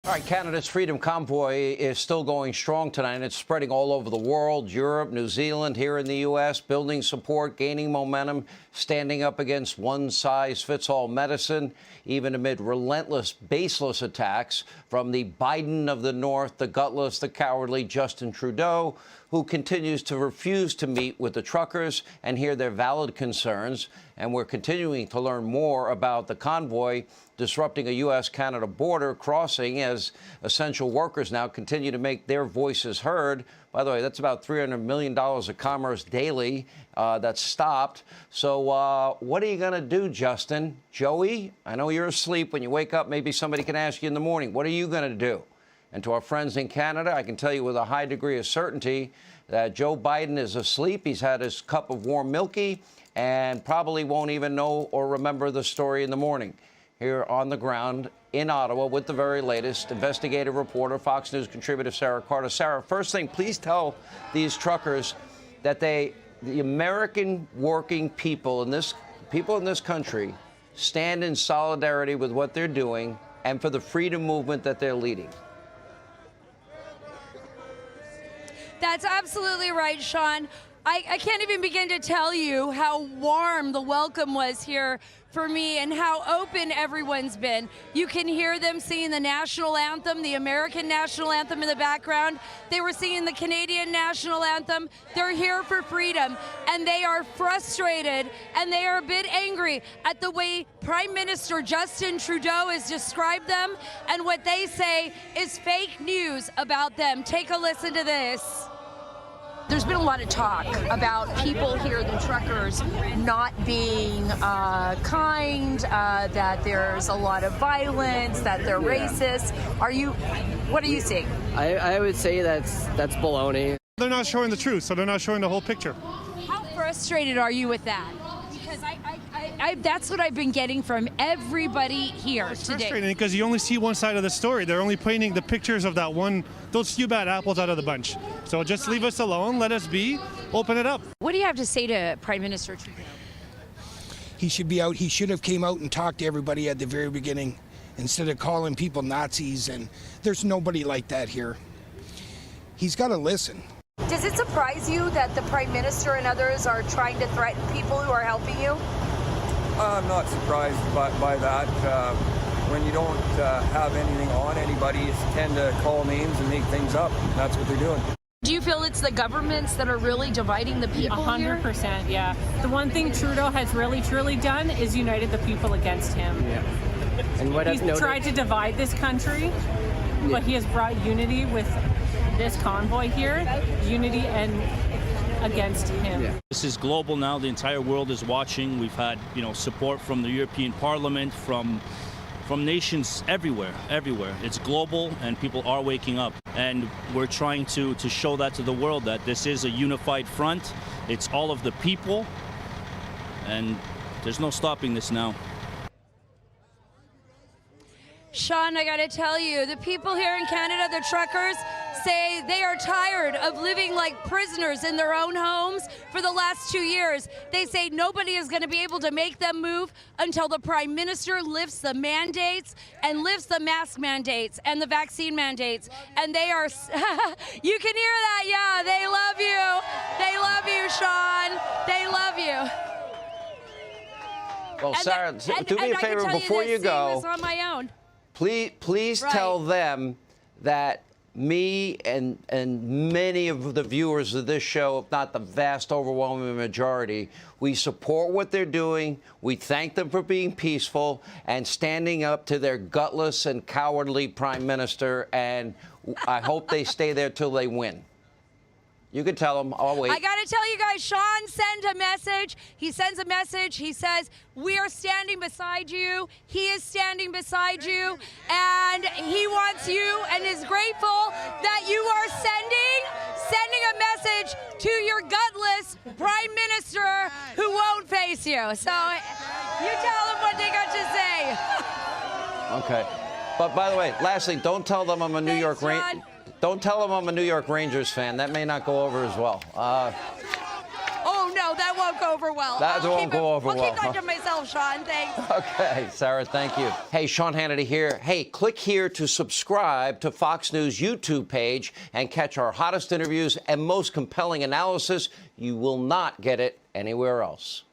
All right, Canada's Freedom Convoy is still going strong tonight. It's spreading all over the world, Europe, New Zealand, here in the U.S., building support, gaining momentum, standing up against one-size-fits-all medicine, even amid relentless, baseless attacks from the Biden of the North, the gutless, the cowardly Justin Trudeau, who continues to refuse to meet with the truckers and hear their valid concerns. And we're continuing to learn more about the convoy disrupting a U.S.-Canada border crossing as essential workers now continue to make their voices heard. By the way, that's about $300 million of commerce daily that's stopped. So what are you going to do, Justin? Joey, I know you're asleep. When you wake up, maybe somebody can ask you in the morning, what are you going to do? And to our friends in Canada, I can tell you with a high degree of certainty that Joe Biden is asleep. He's had his cup of warm milky and probably won't even know or remember the story in the morning. Here on the ground in Ottawa with the very latest, investigative reporter, Fox News contributor Sarah Carter. Sarah, first thing, please tell these truckers that the American working people in this country stand in solidarity with what they're doing and for the freedom movement that they're leading. That's absolutely right, Sean. I can't even begin to tell you how warm the welcome was here for me and how open everyone's been. You can hear them singing the national anthem, the American national anthem in the background. They were singing the Canadian national anthem. They're here for freedom, and they are frustrated and they are a bit angry at the way Prime Minister Justin Trudeau has described them and what they say is fake news about them. Take a listen to this. There's been a lot of talk about people here, the truckers, not being kind, that there's a lot of violence, that they're racist. What are you seeing? I would say that's baloney. They're not showing the truth, so they're not showing the whole picture. How frustrated are you with that? Because that's what I've been getting from everybody here It's today. frustrating because you only see one side of the story. They're only painting the pictures of those few bad apples out of the bunch. So just leave us alone, let us be, open it up. What do you have to say to Prime Minister Trudeau? He should be out. He should have came out and talked to everybody at the very beginning instead of calling people Nazis, and there's nobody like that here. He's got to listen. Does it surprise you that the Prime Minister and others are trying to threaten people who are helping you? I'm not surprised by that. When you don't have anything on anybody, you tend to call names and make things up. That's what they're doing. Do you feel it's the governments that are really dividing the people 100%, yeah. The one thing Trudeau has really, truly done is united the people against him. Yeah. And what He's tried to divide this country, but he has brought unity with this convoy here, unity and against him. Yeah. This is global now. The entire world is watching. We've had, support from the European Parliament, from nations everywhere. It's global, and people are waking up. And we're trying to show that to the world, that this is a unified front. It's all of the people, and there's no stopping this now. Sean, I got to tell you, the people here in Canada, the truckers, say they are tired of living like prisoners in their own homes for the last 2 years. They say nobody is going to be able to make them move until the Prime Minister lifts the mandates and lifts the mask mandates and the vaccine mandates. And they are, you can hear that, yeah, they love you. They love you, Sean. They love you. Well, Sarah, do me a favor before you go. On my own. Please tell them that me and many of the viewers of this show, if not the vast overwhelming majority, we support what they're doing. We thank them for being peaceful and standing up to their gutless and cowardly prime minister. And I hope they stay there till they win. You can tell them. I'll wait. I got to tell you guys, Sean sent a message. He sends a message. He says, we are standing beside you. He is standing beside you. And he wants you and is grateful that you are sending a message to your gutless prime minister who won't face you. So you tell them what they got to say. Okay. But by the way, lastly, don't tell them I'm a New York Ranger. Don't tell them I'm a New York Rangers fan. That may not go over as well. Oh, no. No, that won't go over well. That won't go over well. I'll keep that to myself, Sean. Thanks. Okay, Sarah, thank you. Hey, Sean Hannity here. Hey, click here to subscribe to Fox News YouTube page and catch our hottest interviews and most compelling analysis. You will not get it anywhere else.